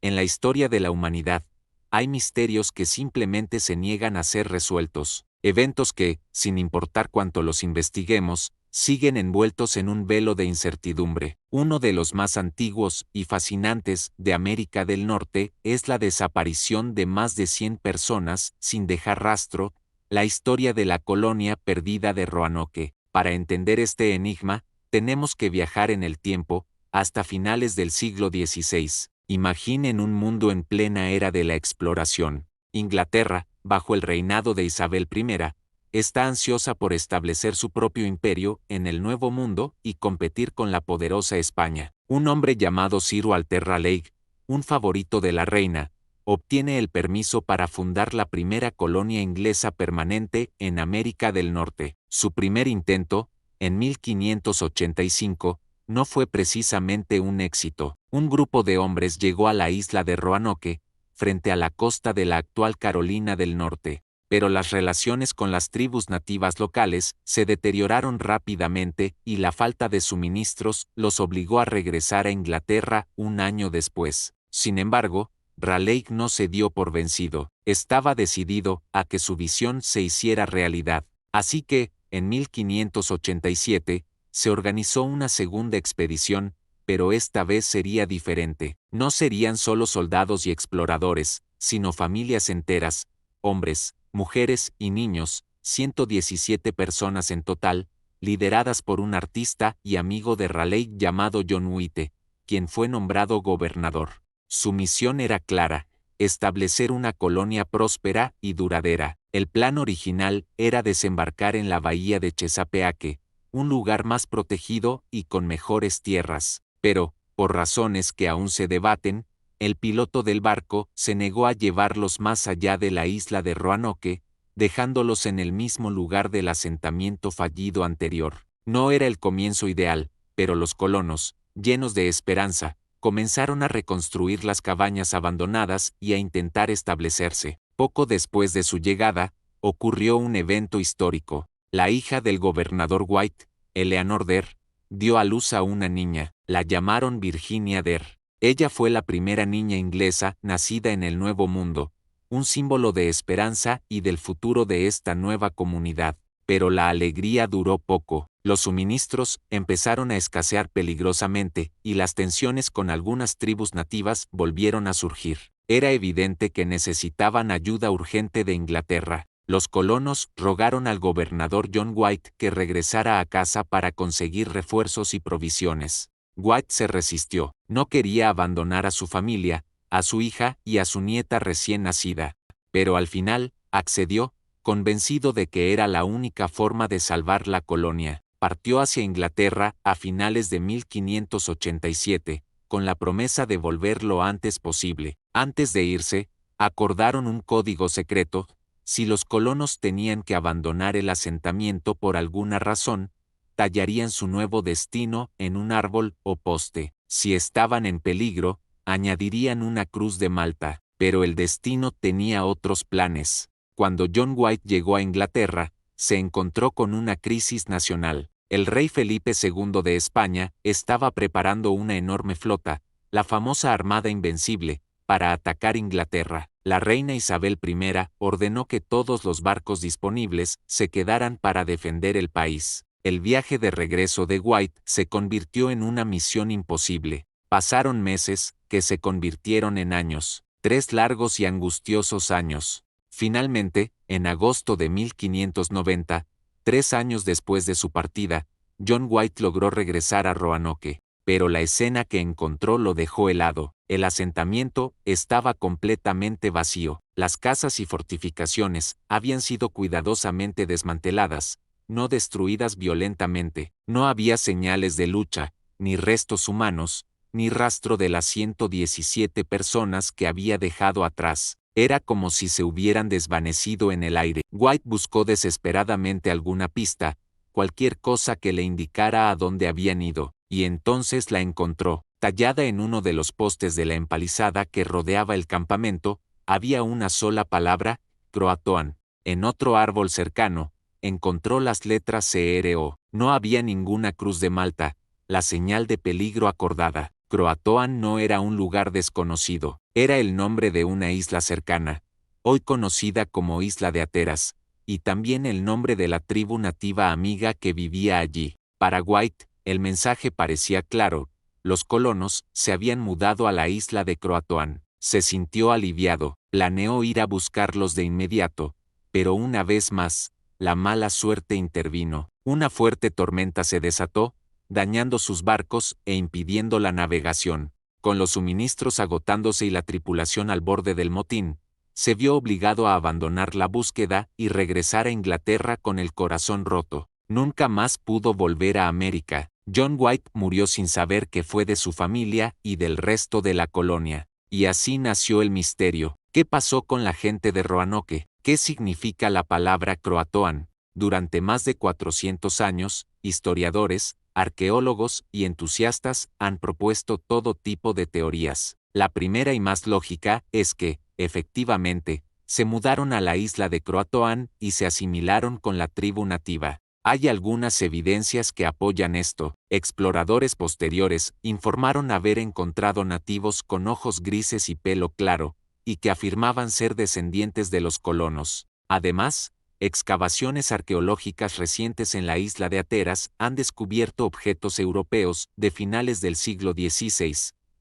En la historia de la humanidad, hay misterios que simplemente se niegan a ser resueltos, eventos que, sin importar cuánto los investiguemos, siguen envueltos en un velo de incertidumbre. Uno de los más antiguos y fascinantes de América del Norte es la desaparición de más de 100 personas sin dejar rastro, la historia de la colonia perdida de Roanoke. Para entender este enigma, tenemos que viajar en el tiempo, hasta finales del siglo XVI. Imaginen un mundo en plena era de la exploración. Inglaterra, bajo el reinado de Isabel I, está ansiosa por establecer su propio imperio en el Nuevo Mundo y competir con la poderosa España. Un hombre llamado Sir Walter Raleigh, un favorito de la reina, obtiene el permiso para fundar la primera colonia inglesa permanente en América del Norte. Su primer intento, en 1585, no fue precisamente un éxito. Un grupo de hombres llegó a la isla de Roanoke, frente a la costa de la actual Carolina del Norte, pero las relaciones con las tribus nativas locales se deterioraron rápidamente y la falta de suministros los obligó a regresar a Inglaterra un año después. Sin embargo, Raleigh no se dio por vencido. Estaba decidido a que su visión se hiciera realidad. Así que, en 1587, se organizó una segunda expedición, pero esta vez sería diferente. No serían solo soldados y exploradores, sino familias enteras, hombres, mujeres y niños, 117 personas en total, lideradas por un artista y amigo de Raleigh llamado John White, quien fue nombrado gobernador. Su misión era clara: establecer una colonia próspera y duradera. El plan original era desembarcar en la bahía de Chesapeake, un lugar más protegido y con mejores tierras, pero, por razones que aún se debaten, el piloto del barco se negó a llevarlos más allá de la isla de Roanoke, dejándolos en el mismo lugar del asentamiento fallido anterior. No era el comienzo ideal, pero los colonos, llenos de esperanza, comenzaron a reconstruir las cabañas abandonadas y a intentar establecerse. Poco después de su llegada, ocurrió un evento histórico. La hija del gobernador White, Eleanor Dare, dio a luz a una niña. La llamaron Virginia Dare. Ella fue la primera niña inglesa nacida en el Nuevo Mundo, un símbolo de esperanza y del futuro de esta nueva comunidad. Pero la alegría duró poco. Los suministros empezaron a escasear peligrosamente y las tensiones con algunas tribus nativas volvieron a surgir. Era evidente que necesitaban ayuda urgente de Inglaterra. Los colonos rogaron al gobernador John White que regresara a casa para conseguir refuerzos y provisiones. White se resistió. No quería abandonar a su familia, a su hija y a su nieta recién nacida. Pero al final, accedió, convencido de que era la única forma de salvar la colonia. Partió hacia Inglaterra a finales de 1587, con la promesa de volver lo antes posible. Antes de irse, acordaron un código secreto: si los colonos tenían que abandonar el asentamiento por alguna razón, tallarían su nuevo destino en un árbol o poste. Si estaban en peligro, añadirían una cruz de Malta. Pero el destino tenía otros planes. Cuando John White llegó a Inglaterra, se encontró con una crisis nacional. El rey Felipe II de España estaba preparando una enorme flota, la famosa Armada Invencible, para atacar Inglaterra. La reina Isabel I ordenó que todos los barcos disponibles se quedaran para defender el país. El viaje de regreso de White se convirtió en una misión imposible. Pasaron meses, que se convirtieron en años. 3 largos y angustiosos años. Finalmente, en agosto de 1590, 3 años después de su partida, John White logró regresar a Roanoke, pero la escena que encontró lo dejó helado. El asentamiento estaba completamente vacío. Las casas y fortificaciones habían sido cuidadosamente desmanteladas, no destruidas violentamente. No había señales de lucha, ni restos humanos, ni rastro de las 117 personas que había dejado atrás. Era como si se hubieran desvanecido en el aire. White buscó desesperadamente alguna pista, cualquier cosa que le indicara a dónde habían ido, y entonces la encontró. Tallada en uno de los postes de la empalizada que rodeaba el campamento, había una sola palabra: Croatoan. En otro árbol cercano, encontró las letras CRO. No había ninguna cruz de Malta, la señal de peligro acordada. Croatoan no era un lugar desconocido, Era el nombre de una isla cercana, hoy conocida como Isla de Ateras, y también el nombre de la tribu nativa amiga que vivía allí. Para White, el mensaje parecía claro: los colonos se habían mudado a la isla de Croatoan. Se sintió aliviado, planeó ir a buscarlos de inmediato, pero una vez más, la mala suerte intervino. Una fuerte tormenta se desató, dañando sus barcos e impidiendo la navegación. Con los suministros agotándose y la tripulación al borde del motín, se vio obligado a abandonar la búsqueda y regresar a Inglaterra con el corazón roto. Nunca más pudo volver a América. John White murió sin saber qué fue de su familia y del resto de la colonia. Y así nació el misterio. ¿Qué pasó con la gente de Roanoke? ¿Qué significa la palabra Croatoan? Durante más de 400 años, historiadores, arqueólogos y entusiastas han propuesto todo tipo de teorías. La primera y más lógica es que, efectivamente, se mudaron a la isla de Croatoan y se asimilaron con la tribu nativa. Hay algunas evidencias que apoyan esto. Exploradores posteriores informaron haber encontrado nativos con ojos grises y pelo claro, y que afirmaban ser descendientes de los colonos. Además, excavaciones arqueológicas recientes en la isla de Ateras han descubierto objetos europeos de finales del siglo XVI,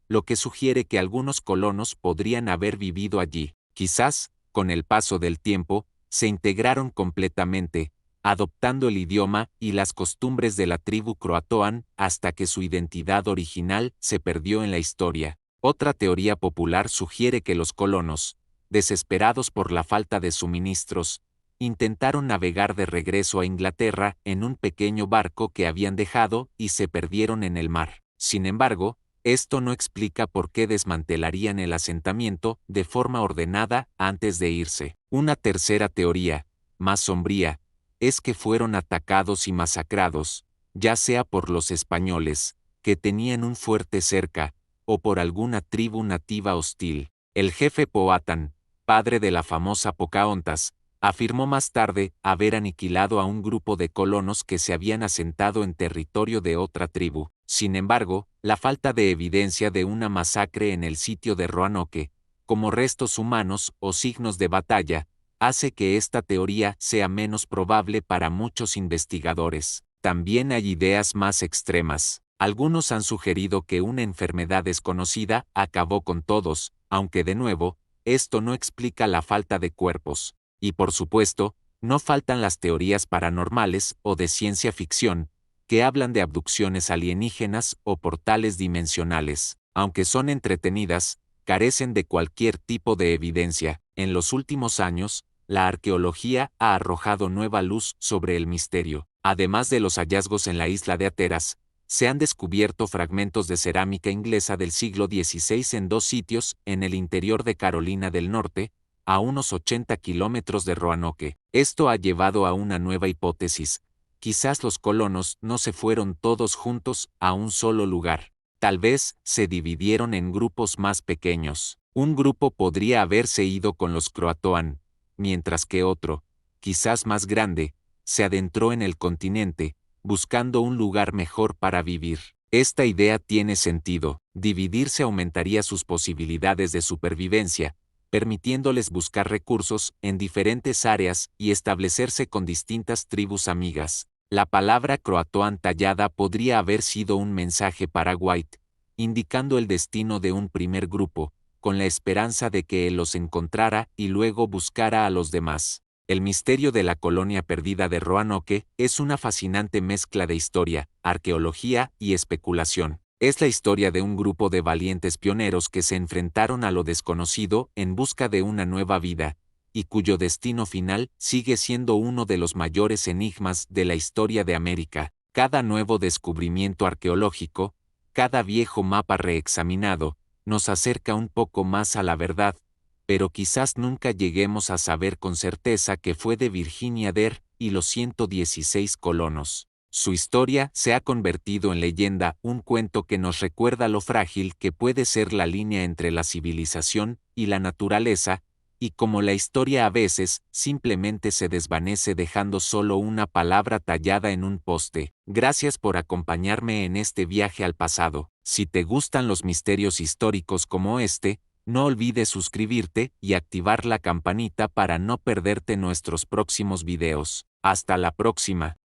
lo que sugiere que algunos colonos podrían haber vivido allí. Quizás, con el paso del tiempo, se integraron completamente, adoptando el idioma y las costumbres de la tribu Croatoan hasta que su identidad original se perdió en la historia. Otra teoría popular sugiere que los colonos, desesperados por la falta de suministros, intentaron navegar de regreso a Inglaterra en un pequeño barco que habían dejado y se perdieron en el mar. Sin embargo, esto no explica por qué desmantelarían el asentamiento de forma ordenada antes de irse. Una tercera teoría, más sombría, es que fueron atacados y masacrados, ya sea por los españoles, que tenían un fuerte cerca, o por alguna tribu nativa hostil. El jefe Powhatan, padre de la famosa Pocahontas, afirmó más tarde haber aniquilado a un grupo de colonos que se habían asentado en territorio de otra tribu. Sin embargo, la falta de evidencia de una masacre en el sitio de Roanoke, como restos humanos o signos de batalla, hace que esta teoría sea menos probable para muchos investigadores. También hay ideas más extremas. Algunos han sugerido que una enfermedad desconocida acabó con todos, aunque de nuevo, esto no explica la falta de cuerpos. Y por supuesto, no faltan las teorías paranormales o de ciencia ficción, que hablan de abducciones alienígenas o portales dimensionales. Aunque son entretenidas, carecen de cualquier tipo de evidencia. En los últimos años, la arqueología ha arrojado nueva luz sobre el misterio. Además de los hallazgos en la isla de Ateras, se han descubierto fragmentos de cerámica inglesa del siglo XVI en dos sitios en el interior de Carolina del Norte, a unos 80 kilómetros de Roanoke. Esto ha llevado a una nueva hipótesis. Quizás los colonos no se fueron todos juntos a un solo lugar. Tal vez se dividieron en grupos más pequeños. Un grupo podría haberse ido con los Croatoan, mientras que otro, quizás más grande, se adentró en el continente, buscando un lugar mejor para vivir. Esta idea tiene sentido. Dividirse aumentaría sus posibilidades de supervivencia, permitiéndoles buscar recursos en diferentes áreas y establecerse con distintas tribus amigas. La palabra Croatoan tallada podría haber sido un mensaje para White, indicando el destino de un primer grupo, con la esperanza de que él los encontrara y luego buscara a los demás. El misterio de la colonia perdida de Roanoke es una fascinante mezcla de historia, arqueología y especulación. Es la historia de un grupo de valientes pioneros que se enfrentaron a lo desconocido en busca de una nueva vida, y cuyo destino final sigue siendo uno de los mayores enigmas de la historia de América. Cada nuevo descubrimiento arqueológico, cada viejo mapa reexaminado, nos acerca un poco más a la verdad, pero quizás nunca lleguemos a saber con certeza que fue de Virginia Dare y los 116 colonos. Su historia se ha convertido en leyenda, un cuento que nos recuerda lo frágil que puede ser la línea entre la civilización y la naturaleza, y como la historia a veces simplemente se desvanece dejando solo una palabra tallada en un poste. Gracias por acompañarme en este viaje al pasado. Si te gustan los misterios históricos como este, No olvides suscribirte y activar la campanita para no perderte nuestros próximos videos. Hasta la próxima.